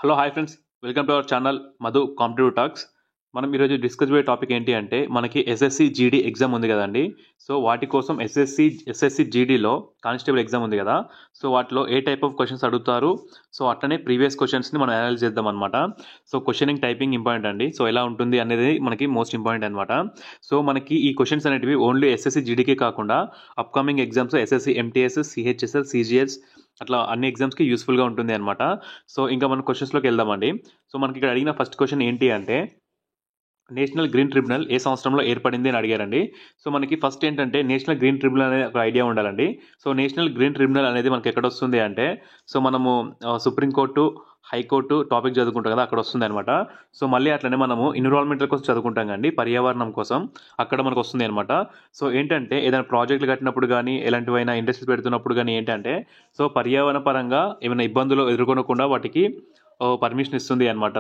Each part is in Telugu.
Hello hi friends, welcome to our channel Madhu competitive talks. మనం ఈరోజు డిస్కస్ చేసే టాపిక్ ఏంటి అంటే మనకి ఎస్ఎస్సి జీడీ ఎగ్జామ్ ఉంది కదండి. సో వాటి కోసం ఎస్ఎస్సి జీడీలో కానిస్టేబుల్ ఎగ్జామ్ ఉంది కదా. సో వాటిలో ఏ టైప్ ఆఫ్ క్వశ్చన్స్ అడుగుతారు, సో అట్లనే ప్రీవియస్ క్వశ్చన్స్ని మనం అనలైజ్ చేద్దాం అనమాట. సో క్వశ్చనింగ్ టైపింగ్ ఇంపార్టెంట్ అండి. సో ఎలా ఉంటుంది అనేది మనకి మోస్ట్ ఇంపార్టెంట్ అనమాట. సో మనకి ఈ క్వశ్చన్స్ అనేటివి ఓన్లీ ఎస్ఎస్సి జీడీకే కాకుండా upcoming exams SSC MTS, CHSL, CGS అట్లా అన్ని ఎగ్జామ్స్కి యూస్ఫుల్గా ఉంటుంది అనమాట. సో ఇంకా మనం క్వశ్చన్స్లోకి వెళ్దామండి. సో మనకి ఇక్కడ అడిగిన ఫస్ట్ క్వశ్చన్ ఏంటి అంటే నేషనల్ గ్రీన్ ట్రిబ్యునల్ ఏ సంవత్సరంలో ఏర్పడింది అని అడిగారండి. సో మనకి ఫస్ట్ ఏంటంటే నేషనల్ గ్రీన్ ట్రిబ్యునల్ అనే ఒక ఐడియా ఉండాలండి. సో నేషనల్ గ్రీన్ ట్రిబ్యునల్ అనేది మనకి ఎక్కడ వస్తుంది అంటే సో మనము సుప్రీంకోర్టు, హైకోర్టు టాపిక్ చదువుకుంటాం కదా, అక్కడ వస్తుంది అనమాట. సో మళ్ళీ అట్లనే మనము ఎన్విరాన్మెంటల్ కోసం చదువుకుంటాం కండి, పర్యావరణం కోసం అక్కడ మనకు వస్తుంది అనమాట. సో ఏంటంటే ఏదైనా ప్రాజెక్టులు కట్టినప్పుడు కానీ ఎలాంటివైనా ఇండస్ట్రీస్ పెడుతున్నప్పుడు కానీ ఏంటంటే సో పర్యావరణ పరంగా ఏమైనా ఇబ్బందులు ఎదుర్కొనకుండా వాటికి పర్మిషన్ ఇస్తుంది అనమాట.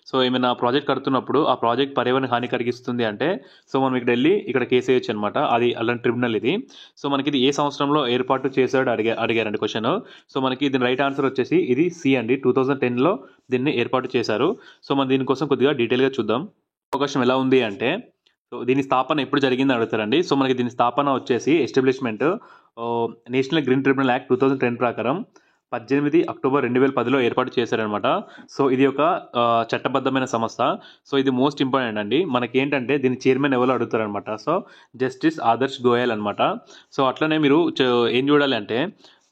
సో ఏమైనా ప్రాజెక్ట్ కడుతున్నప్పుడు ఆ ప్రాజెక్ట్ పర్యావరణ హాని కలిగిస్తుంది అంటే సో మనం ఇక్కడ వెళ్ళి ఇక్కడ కేసు వేయచ్చు అనమాట. అది అలాంటి ట్రిబ్యునల్ ఇది. సో మనకి ఇది ఏ సంవత్సరంలో ఏర్పాటు చేశాడు అడిగారండి క్వశ్చన్. సో మనకి దీని రైట్ ఆన్సర్ వచ్చేసి ఇది సి అండి. 2010లో దీన్ని ఏర్పాటు చేశారు. సో మనం దీనికోసం కొద్దిగా డీటెయిల్గా చూద్దాం. అవకాశం ఎలా ఉంది అంటే సో దీని స్థాపన ఎప్పుడు జరిగింది అడుగుతారండి. సో మనకి దీని స్థాపన వచ్చేసి establishment national green tribunal act 2010 ప్రకారం 18 అక్టోబర్ 2010లో ఏర్పాటు చేశారనమాట. సో ఇది ఒక చట్టబద్ధమైన సంస్థ. సో ఇది మోస్ట్ ఇంపార్టెంట్ అండి. మనకి ఏంటంటే దీని చైర్మన్ ఎవరు అడుగుతారనమాట. సో జస్టిస్ ఆదర్శ్ గోయల్ అనమాట. సో అట్లనే మీరు ఏం చూడాలి అంటే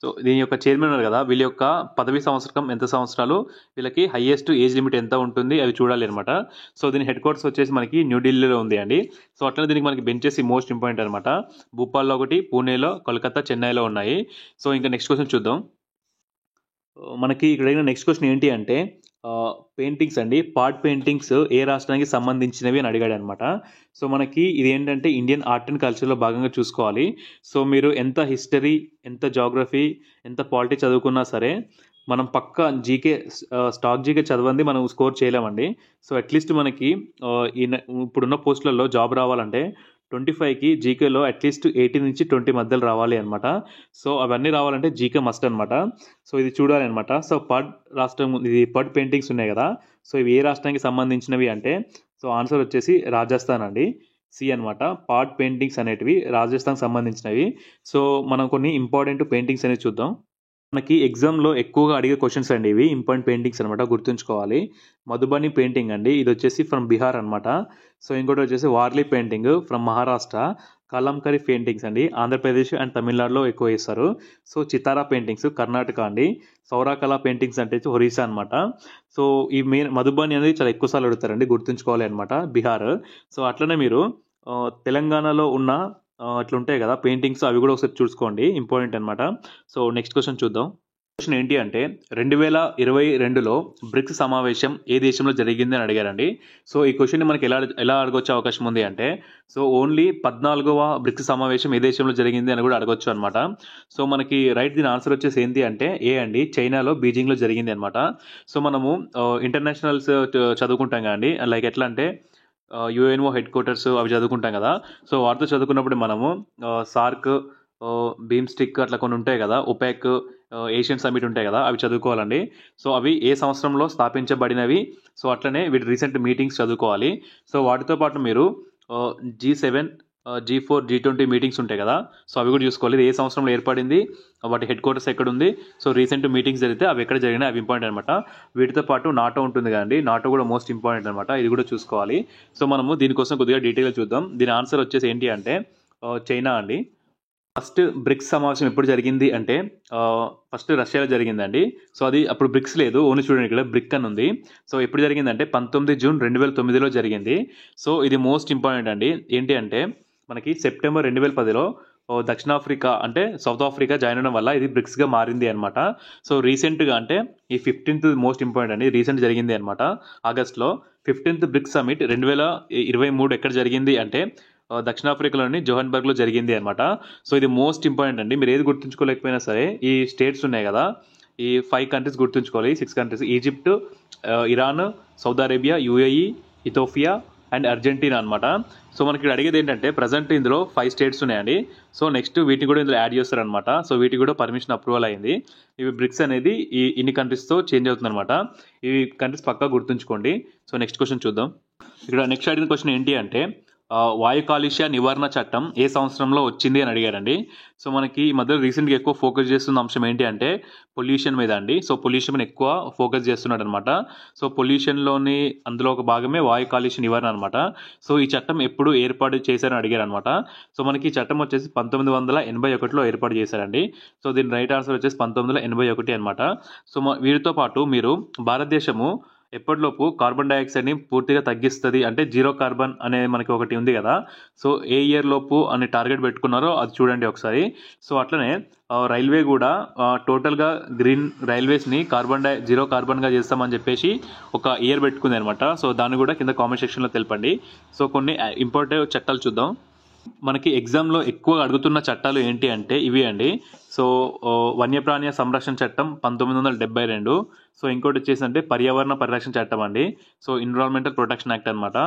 సో దీని యొక్క చైర్మన్ ఉన్నారు కదా, వీళ్ళ యొక్క పదవి సంవత్సరం ఎంత సంవత్సరాలు, వీళ్ళకి హైయెస్ట్ ఏజ్ లిమిట్ ఎంత ఉంటుంది అవి చూడాలి అనమాట. సో దీని హెడ్ క్వార్టర్స్ వచ్చేసి మనకి న్యూఢిల్లీలో ఉంది అండి. సో అట్లనే దీనికి మనకి బెంచెస్ మోస్ట్ ఇంపార్టెంట్ అనమాట. భూపాల్లో ఒకటి, పూణేలో, కోల్కతా, చెన్నైలో ఉన్నాయి. సో ఇంకా నెక్స్ట్ క్వశ్చన్ చూద్దాం. మనకి ఇక్కడ నెక్స్ట్ క్వశ్చన్ ఏంటి అంటే పెయింటింగ్స్ అండి, పాట్ పెయింటింగ్స్ ఏ రాష్ట్రానికి సంబంధించినవి అని అడిగాడు అనమాట. సో మనకి ఇది ఏంటంటే ఇండియన్ ఆర్ట్ అండ్ కల్చర్లో భాగంగా చూసుకోవాలి. సో మీరు ఎంత హిస్టరీ, ఎంత జాగ్రఫీ, ఎంత పాలిటిక్స్ చదువుకున్నా సరే మనం పక్క జీకే స్టాక్ జీకే చదవండి మనం స్కోర్ చేయలేమండి. సో అట్లీస్ట్ మనకి ఇప్పుడున్న పోస్టులలో జాబ్ రావాలంటే 25కి జీకేలో అట్లీస్ట్ 18 నుంచి 20 మధ్యలో రావాలి అనమాట. సో అవన్నీ రావాలంటే జీకే మస్ట్ అనమాట. సో ఇది చూడాలి అనమాట. సో రాష్ట్రం ఇది పెయింటింగ్స్ ఉన్నాయి కదా, సో ఇవి ఏ రాష్ట్రానికి సంబంధించినవి అంటే సో ఆన్సర్ వచ్చేసి రాజస్థాన్ అండి, సి అనమాట. పెయింటింగ్స్ అనేటివి రాజస్థాన్కి సంబంధించినవి. సో మనం కొన్ని ఇంపార్టెంట్ పెయింటింగ్స్ అనేవి చూద్దాం. మనకి ఎగ్జామ్లో ఎక్కువగా అడిగే క్వశ్చన్స్ అండి ఇవి, ఇంపార్టెంట్ పెయింటింగ్స్ అనమాట, గుర్తుంచుకోవాలి. మధుబని పెయింటింగ్ అండి, ఇది వచ్చేసి ఫ్రమ్ బీహార్ అనమాట. సో ఇంకోటి వచ్చేసి Warli painting from Maharashtra. Kalamkari paintings అండి ఆంధ్రప్రదేశ్ అండ్ తమిళనాడులో ఎక్కువ వేస్తారు. సో చితారా పెయింటింగ్స్ కర్ణాటక అండి. సౌరాకళ పెయింటింగ్స్ అంటే ఒరిస్సా అనమాట. సో ఈ మెయిన్ మధుబని అనేది చాలా ఎక్కువసార్లు అడుగుతారండి, గుర్తుంచుకోవాలి అనమాట, బీహార్. సో అట్లనే మీరు తెలంగాణలో ఉన్న అట్లా ఉంటాయి కదా పెయింటింగ్స్, అవి కూడా ఒకసారి చూసుకోండి, ఇంపార్టెంట్ అనమాట. సో నెక్స్ట్ క్వశ్చన్ చూద్దాం. క్వశ్చన్ ఏంటి అంటే 2022లో బ్రిక్స్ సమావేశం ఏ దేశంలో జరిగింది అని అడిగారండి. సో ఈ క్వశ్చన్ని మనకి ఎలా అడగొచ్చే అవకాశం ఉంది అంటే సో ఓన్లీ 14వ బ్రిక్స్ సమావేశం ఏ దేశంలో జరిగింది అని కూడా అడగొచ్చు అనమాట. సో మనకి దీని ఆన్సర్ వచ్చేసి ఏంటి అంటే ఏ అండి, చైనాలో బీజింగ్లో జరిగింది అనమాట. సో మనము ఇంటర్నేషనల్స్ చదువుకుంటాం కదండి, లైక్ ఎట్లా అంటే యుఎన్ఓ హెడ్ క్వార్టర్స్ అవి చదువుకుంటాం కదా. సో వాటితో చదువుకున్నప్పుడు మనము సార్క్, బీమ్స్టిక్ అట్లా కొన్ని ఉంటాయి కదా, ఒపెక్, ఏషియన్ సమిట్ ఉంటాయి కదా, అవి చదువుకోవాలండి. సో అవి ఏ సంవత్సరంలో స్థాపించబడినవి, సో అట్లనే వీటి రీసెంట్ మీటింగ్స్ చదువుకోవాలి. సో వాటితో పాటు మీరు G7, G4, G20 మీటింగ్స్ ఉంటాయి కదా, సో అవి కూడా చూసుకోవాలి. ఇది ఏ సంవత్సరంలో ఏర్పడింది, వాటి హెడ్ క్వార్టర్స్ ఎక్కడ ఉంది, సో రీసెంట్ మీటింగ్స్ జరిగితే అవి ఎక్కడ జరిగినాయి అవి ఇంపార్టెంట్ అనమాట. వీటితో పాటు నాటో ఉంటుంది కదండి, నాటో కూడా మోస్ట్ ఇంపార్టెంట్ అనమాట, ఇది కూడా చూసుకోవాలి. సో మనము దీనికోసం కొద్దిగా డీటెయిల్గా చూద్దాం. దీని ఆన్సర్ వచ్చేసి ఏంటి అంటే చైనా అండి. ఫస్ట్ బ్రిక్స్ సమావేశం ఎప్పుడు జరిగింది అంటే ఫస్ట్ రష్యాలో జరిగిందండి. సో అది అప్పుడు బ్రిక్స్ లేదు, ఓన్లీ చూడండి ఇక్కడ బ్రిక్ అని ఉంది. సో ఎప్పుడు జరిగిందంటే 19 జూన్ 2009లో జరిగింది. సో ఇది మోస్ట్ ఇంపార్టెంట్ అండి. ఏంటి అంటే మనకి సెప్టెంబర్ 2010లో దక్షిణాఫ్రికా అంటే సౌత్ ఆఫ్రికా జాయిన్ అవడం వల్ల ఇది బ్రిక్స్గా మారింది అనమాట. సో రీసెంట్గా అంటే ఈ 15th మోస్ట్ ఇంపార్టెంట్ అండి, రీసెంట్ జరిగింది అనమాట ఆగస్ట్లో. 15th బ్రిక్స్ సమిట్ 2023 ఎక్కడ జరిగింది అంటే దక్షిణాఫ్రికాలోని జోహన్బర్గ్లో జరిగింది అనమాట. సో ఇది మోస్ట్ ఇంపార్టెంట్ అండి. మీరు ఏది గుర్తుంచుకోలేకపోయినా సరే ఈ స్టేట్స్ ఉన్నాయి కదా, ఈ 5 కంట్రీస్ గుర్తుంచుకోవాలి, 6 countries: Egypt, Iran, Saudi Arabia, UAE, Ethiopia, and Argentina అనమాట. సో మనకి ఇక్కడ అడిగేది ఏంటంటే ప్రజెంట్ ఇందులో 5 స్టేట్స్ ఉన్నాయండి. సో నెక్స్ట్ వీటిని కూడా ఇందులో యాడ్ చేస్తారనమాట. సో వీటికి కూడా పర్మిషన్ అప్రూవల్ అయింది. ఇవి బ్రిక్స్ అనేది ఇన్ని కంట్రీస్తో చేంజ్ అవుతుంది అనమాట. ఇవి కంట్రీస్ పక్కా గుర్తుంచుకోండి. సో నెక్స్ట్ క్వశ్చన్ చూద్దాం. ఇక్కడ నెక్స్ట్ అడిగిన క్వశ్చన్ ఏంటి అంటే వాయు కాలుష్య నివారణ చట్టం ఏ సంవత్సరంలో వచ్చింది అని అడిగారండి. సో మనకి ఈ మధ్య రీసెంట్గా ఎక్కువ ఫోకస్ చేస్తున్న అంశం ఏంటి అంటే పొల్యూషన్ మీద అండి. సో పొల్యూషన్ మీద ఎక్కువ ఫోకస్ చేస్తున్నాడు అనమాట. సో పొల్యూషన్లోని అందులో ఒక భాగమే వాయు కాలుష్య నివారణ అనమాట. సో ఈ చట్టం ఎప్పుడు ఏర్పాటు చేశారని అడిగారు అనమాట. సో మనకి ఈ చట్టం వచ్చేసి 1981లో ఏర్పాటు చేశారండి. సో దీని రైట్ ఆన్సర్ వచ్చేసి 1981 అనమాట. సో వీటితో పాటు మీరు భారతదేశము ఎప్పటిలోపు కార్బన్ డైఆక్సైడ్ని పూర్తిగా తగ్గిస్తుంది అంటే జీరో కార్బన్ అనేది మనకి ఒకటి ఉంది కదా. సో ఏ ఇయర్ లోపు అని టార్గెట్ పెట్టుకున్నారో అది చూడండి ఒకసారి. సో అట్లనే రైల్వే కూడా టోటల్గా గ్రీన్ రైల్వేస్ని జీరో కార్బన్గా చేస్తామని చెప్పేసి ఒక ఇయర్ పెట్టుకుంది అనమాట. సో దాన్ని కూడా కింద కామెంట్ సెక్షన్లో తెలపండి. సో కొన్ని ఇంపార్టెంట్ చట్టాలు చూద్దాం. మనకి ఎగ్జామ్లో ఎక్కువ అడుగుతున్న చట్టాలు ఏంటి అంటే ఇవి అండి. సో వన్యప్రాణి సంరక్షణ చట్టం 1972. సో ఇంకోటి వచ్చేసి అంటే పర్యావరణ పరిరక్షణ చట్టం అండి. సో ఎన్విరాన్మెంటల్ ప్రొటెక్షన్ యాక్ట్ అనమాట.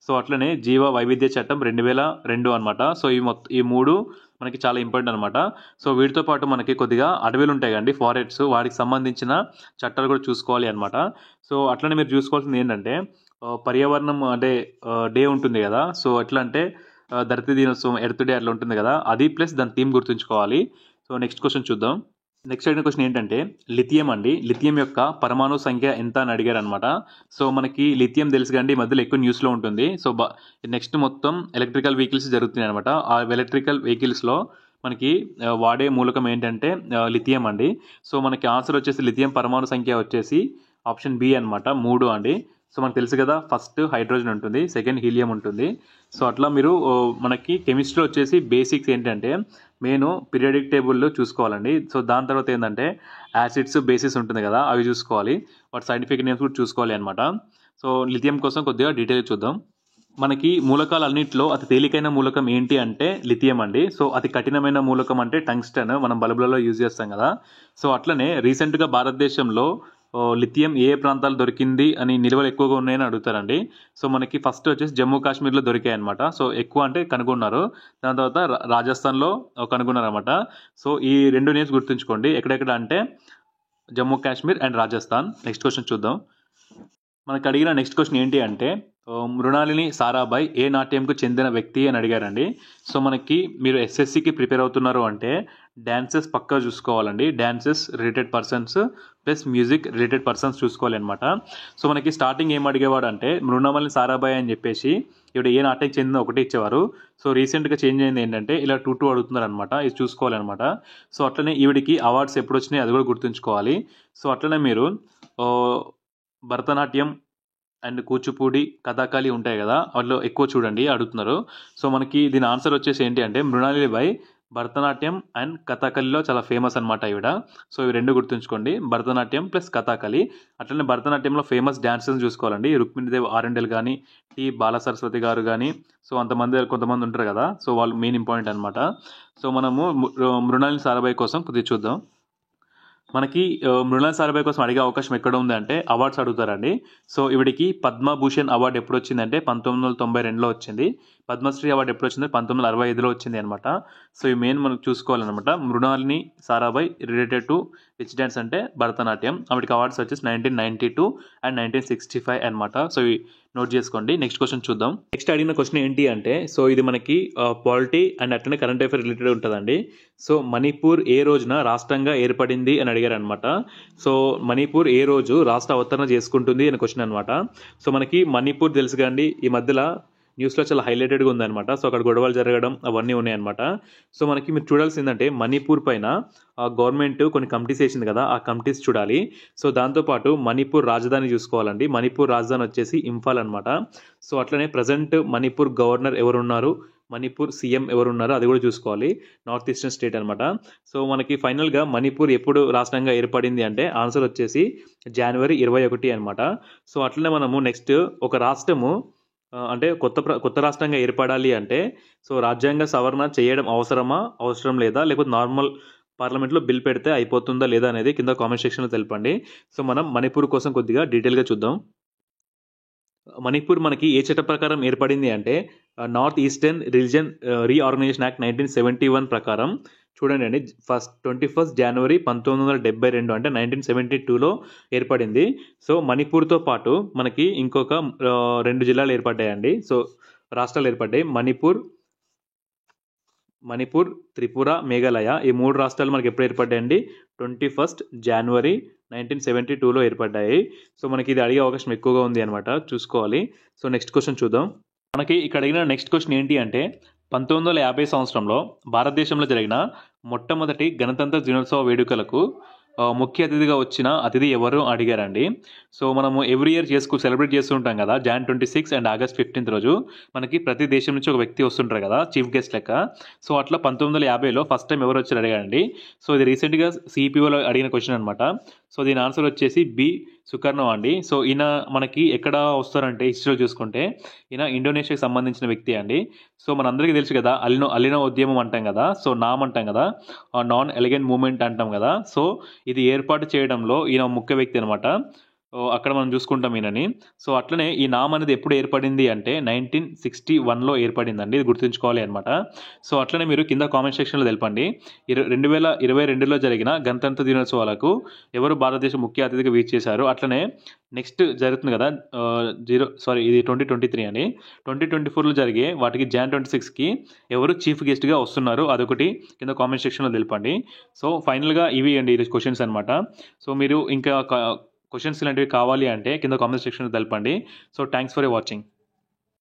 సో అట్లనే జీవ వైవిధ్య చట్టం 2002 అనమాట. సో ఈ మూడు మనకి చాలా ఇంపార్టెంట్ అనమాట. సో వీటితో పాటు మనకి కొద్దిగా అడవులు ఉంటాయి కండి, ఫారెస్ట్స్, వాటికి సంబంధించిన చట్టాలు కూడా చూసుకోవాలి అనమాట. సో అట్లనే మీరు చూసుకోవాల్సింది ఏంటంటే పర్యావరణం అంటే డే ఉంటుంది కదా. సో ఎట్లా అంటే ధరతీ దినోత్సవం, ఎర్త్ డే అట్లా ఉంటుంది కదా, అది ప్లస్ దాని థీమ్ గుర్తుంచుకోవాలి. సో నెక్స్ట్ క్వశ్చన్ చూద్దాం. నెక్స్ట్ అడిగిన క్వశ్చన్ ఏంటంటే లిథియం అండి. లిథియం యొక్క పరమాణు సంఖ్య ఎంత అని అడిగారు అనమాట. సో మనకి లిథియం తెలుసు కండి, ఈ మధ్యలో ఎక్కువ న్యూస్లో ఉంటుంది. సో నెక్స్ట్ మొత్తం ఎలక్ట్రికల్ వెహికల్స్ జరుగుతున్నాయి అనమాట. ఆ ఎలక్ట్రికల్ వెహికల్స్లో మనకి వాడే మూలకం ఏంటంటే లిథియం అండి. సో మనకి ఆన్సర్ వచ్చేసి లిథియం పరమాణు సంఖ్య వచ్చేసి ఆప్షన్ బి అనమాట, 3 అండి. సో మనకు తెలుసు కదా, ఫస్ట్ హైడ్రోజన్ ఉంటుంది, సెకండ్ హీలియం ఉంటుంది. సో అట్లా మీరు మనకి కెమిస్ట్రీ వచ్చేసి బేసిక్స్ ఏంటంటే మెయిన్ పీరియాడిక్ టేబుల్లో చూసుకోవాలండి. సో దాని తర్వాత ఏంటంటే యాసిడ్స్, బేసిస్ ఉంటుంది కదా, అవి చూసుకోవాలి. వాటి సైంటిఫిక్ నేమ్స్ కూడా చూసుకోవాలి అనమాట. సో లిథియం కోసం కొద్దిగా డీటెయిల్ చూద్దాం. మనకి మూలకాలన్నింటిలో అతి తేలికైన మూలకం ఏంటి అంటే లిథియం అండి. సో అతి కఠినమైన మూలకం అంటే టంగ్స్టన్, మనం బల్బులలో యూజ్ చేస్తాం కదా. సో అట్లనే రీసెంట్గా భారతదేశంలో లిథియం ఏ ప్రాంతాలు దొరికింది అని నిల్వలు ఎక్కువగా ఉన్నాయని అడుగుతారండి. సో మనకి ఫస్ట్ వచ్చేసి జమ్మూ కాశ్మీర్లో దొరికాయి అనమాట. సో ఎక్కువ అంటే కనుగొన్నారు. దాని తర్వాత రాజస్థాన్లో కనుగొన్నారు అనమాట. సో ఈ 2 నేమ్స్ గుర్తుంచుకోండి. ఎక్కడెక్కడ అంటే Jammu Kashmir and Rajasthan. Next question చూద్దాం. మనకు అడిగిన నెక్స్ట్ క్వశ్చన్ ఏంటి అంటే మృణాలిని సారాభాయ్ ఏ నాట్యంకు చెందిన వ్యక్తి అని అడిగారండి. సో మనకి మీరు ఎస్ఎస్సికి ప్రిపేర్ అవుతున్నారు అంటే డ్యాన్సెస్ పక్కా చూసుకోవాలండి. Dances related persons plus music related persons చూసుకోవాలి అనమాట. సో మనకి స్టార్టింగ్ ఏం అడిగేవాడు అంటే మృణాలిని సారాభాయ్ అని చెప్పేసి ఇవిడ ఏ నాట్యం చెందిన ఒకటి ఇచ్చేవారు. సో రీసెంట్గా చేంజ్ అయింది ఏంటంటే ఇలా 2 అడుగుతున్నారు అనమాట. ఇది చూసుకోవాలన్నమాట. సో అట్లనే ఈవిడికి అవార్డ్స్ ఎప్పుడు వచ్చినాయి అది కూడా గుర్తుంచుకోవాలి. సో అట్లనే మీరు భరతనాట్యం అండ్ కూచిపూడి, కథాకళి ఉంటాయి కదా, వాటిలో ఎక్కువ చూడండి అడుగుతున్నారు. సో మనకి దీని ఆన్సర్ వచ్చేసి ఏంటి అంటే మృణాలిబాయ్ భరతనాట్యం అండ్ కథాకళిలో చాలా ఫేమస్ అనమాట ఈవిడ. సో ఇవి 2 గుర్తుంచుకోండి, భరతనాట్యం ప్లస్ కథాకళి. అట్లనే భరతనాట్యంలో ఫేమస్ డాన్సర్స్ చూసుకోవాలండి. రుక్మిణీదేవి ఆరెండల్ కానీ, టి బాలసరస్వతి గారు కానీ, సో కొంతమంది ఉంటారు కదా. సో వాళ్ళు మెయిన్ ఇంపార్టెంట్ అనమాట. సో మనము మృణాలిని సారాభాయ్ కోసం కొద్దిగా చూద్దాం. మనకి మృణాలిని సారాభాయ్ కోసం అడిగే అవకాశం ఎక్కడ ఉంది అంటే అవార్డ్స్ అడుగుతారండి. సో ఇవిడికి పద్మభూషణ్ అవార్డు ఎప్పుడు వచ్చిందంటే 1992లో వచ్చింది. పద్మశ్రీ అవార్డు ఎప్పుడు వచ్చింది 1965లో వచ్చింది అనమాట. సో ఈ మెయిన్ మనకు చూసుకోవాలన్నమాట. Mrinalini Sarabhai related to which dance అంటే భరతనాట్యం. ఆవిడకి అవార్డ్స్ వచ్చేసి 1992 అండ్ 1965 అనమాట. సో నోట్ చేసుకోండి. నెక్స్ట్ క్వశ్చన్ చూద్దాం. నెక్స్ట్ అడిగిన క్వశ్చన్ ఏంటి అంటే సో ఇది మనకి పాలిటీ అండ్ అట్లనే కరెంట్ అఫైర్ రిలేటెడ్ ఉంటుందండి. సో మణిపూర్ ఏ రోజున రాష్ట్రంగా ఏర్పడింది అని అడిగారు అనమాట. సో మణిపూర్ ఏ రోజు రాష్ట్ర అవతరణ చేసుకుంటుంది అని క్వశ్చన్ అనమాట. సో మనకి మణిపూర్ తెలుసు కండి, ఈ మధ్యలో న్యూస్లో చాలా హైలైటెడ్గా ఉందన్నమాట. సో అక్కడ గొడవలు జరగడం అవన్నీ ఉన్నాయన్నమాట. సో మనకి మీరు చూడాల్సిందంటే మణిపూర్ పైన గవర్నమెంట్ కొన్ని కమిటీస్ వేసింది కదా, ఆ కమిటీస్ చూడాలి. సో దాంతోపాటు మణిపూర్ రాజధాని చూసుకోవాలండి. మణిపూర్ రాజధాని వచ్చేసి ఇంఫాల్ అనమాట. సో అట్లనే ప్రజెంట్ మణిపూర్ గవర్నర్ ఎవరున్నారు, మణిపూర్ సీఎం ఎవరున్నారో అది కూడా చూసుకోవాలి. నార్త్ ఈస్టర్న్ స్టేట్ అనమాట. సో మనకి ఫైనల్గా మణిపూర్ ఎప్పుడు రాష్ట్రంగా ఏర్పడింది అంటే ఆన్సర్ వచ్చేసి జనవరి 21 అనమాట. సో అట్లనే మనము నెక్స్ట్ ఒక రాష్ట్రము అంటే కొత్త రాష్ట్రంగా ఏర్పడాలి అంటే సో రాజ్యాంగ సవరణ చేయడం అవసరం లేదా, లేకపోతే నార్మల్ పార్లమెంట్లో బిల్ పెడితే అయిపోతుందా లేదా అనేది కింద కామెంట్ సెక్షన్లో తెలపండి. సో మనం మణిపూర్ కోసం కొద్దిగా డీటెయిల్గా చూద్దాం. మణిపూర్ మనకి ఏ చట్టం ప్రకారం ఏర్పడింది అంటే north eastern religion reorganisation act 1971 ప్రకారం చూడండి అండి. 21 జనవరి 1972 అంటే 1972లో ఏర్పడింది. సో మణిపూర్తో పాటు మనకి ఇంకొక 2 జిల్లాలు ఏర్పడ్డాయండి. సో రాష్ట్రాలు ఏర్పడ్డాయి. మణిపూర్, త్రిపుర, మేఘాలయ ఈ 3 రాష్ట్రాలు మనకి ఎప్పుడు ఏర్పడ్డాయండి? 21 జనవరి 1972లో ఏర్పడ్డాయి. సో మనకి ఇది అడిగే అవకాశం ఎక్కువగా ఉంది అనమాట, చూసుకోవాలి. సో నెక్స్ట్ క్వశ్చన్ చూద్దాం. మనకి ఇక్కడ అడిగిన నెక్స్ట్ క్వశ్చన్ ఏంటి అంటే 1950 సంవత్సరంలో భారతదేశంలో జరిగిన మొట్టమొదటి గణతంత్ర దినోత్సవ వేడుకలకు ముఖ్య అతిథిగా వచ్చిన అతిథి ఎవరు అడిగారండి. సో మనము ఎవ్రీ ఇయర్ సెలబ్రేట్ చేస్తుంటాం కదా, Jan 26 అండ్ August 15 రోజు మనకి ప్రతి దేశం నుంచి ఒక వ్యక్తి వస్తుంటారు కదా చీఫ్ గెస్ట్ లెక్క. సో అట్లా 1950లో ఫస్ట్ టైం ఎవరు వచ్చారు అడిగారండి. సో ఇది రీసెంట్గా సిపిఓలో అడిగిన క్వశ్చన్ అనమాట. సో దీని ఆన్సర్ వచ్చేసి బి సుకర్ణో అండి. సో ఈయన మనకి ఎక్కడ వస్తారంటే హిస్టరీలో చూసుకుంటే ఈయన ఇండోనేషియాకి సంబంధించిన వ్యక్తి అండి. సో మనందరికీ తెలుసు కదా అలినో ఉద్యమం అంటాం కదా, సో నామ్ అంటాం కదా, నాన్ ఎలిగెంట్ మూవ్మెంట్ అంటాం కదా. సో ఇది ఏర్పాటు చేయడంలో ఈయన ముఖ్య వ్యక్తి అనమాట. అక్కడ మనం చూసుకుంటాం ఈయనని. సో అట్లనే ఈ నామ్ అనేది ఎప్పుడు ఏర్పడింది అంటే 1961లో ఏర్పడిందండి, ఇది గుర్తుంచుకోవాలి అనమాట. సో అట్లనే మీరు కింద కామెంట్ సెక్షన్లో తెలపండి 2022లో జరిగిన గణతంత్ర దినోత్సవాలకు ఎవరు భారతదేశ ముఖ్య అతిథిగా వీచ్ చేశారు. అట్లనే నెక్స్ట్ జరుగుతుంది కదా ఇది 2023 అని, 2024లో జరిగే వాటికి Jan 26కి ఎవరు చీఫ్ గెస్ట్గా వస్తున్నారు అదొకటి కింద కామెంట్ సెక్షన్లో తెలపండి. సో ఫైనల్గా ఇవి అండి ఈ క్వశ్చన్స్ అనమాట. సో మీరు ఇంకా క్వశ్చన్స్ ఇలాంటివి కావాలి అంటే కింద కామెంట్ సెక్షన్లో తెలపండి. So thanks for watching.